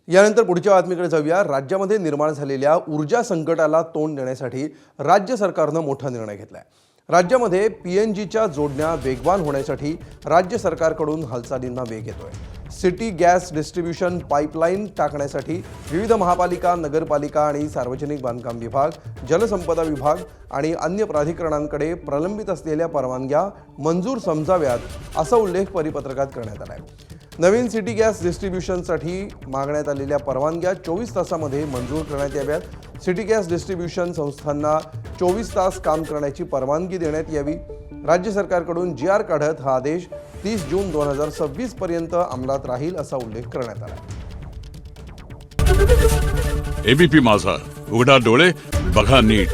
यानंतर पुढच्या बातमीकडे जाऊया। राज्यामध्ये निर्माण झालेल्या ऊर्जा संकटाला तोंड देण्यासाठी राज्य सरकारने मोठा निर्णय घेतलाय। राज्यामध्ये पीएनजीच्या जोडण्या वेगवान होण्यासाठी राज्य सरकारकडून हालचालींना वेग येतोय। सिटी गॅस डिस्ट्रीब्यूशन पाईपलाईन टाकण्यासाठी विविध महापालिका, नगरपालिका आणि सार्वजनिक बांधकाम विभाग, जलसंपदा विभाग आणि अन्य प्राधिकरणांकडे प्रलंबित असलेल्या परवानग्या मंजूर समजाव्यात असा उल्लेख परिपत्रकात करण्यात आला आहे। नवीन सिटी गॅस डिस्ट्रीब्यूशनसाठी मागण्यात आलेल्या परवानग्या 24 तासांमध्ये मंजूर करण्यात याव्यात। सिटी गॅस डिस्ट्रीब्यूशन संस्थांना 24 तास काम करण्याची परवानगी देण्यात यावी। राज्य सरकारकडून जीआर काढत हा आदेश 30 जून 2026 पर्यंत अंमलात राहील असा उल्लेख करण्यात आला आहे। एबीपी माझा, उघडा डोळे बघा नीट।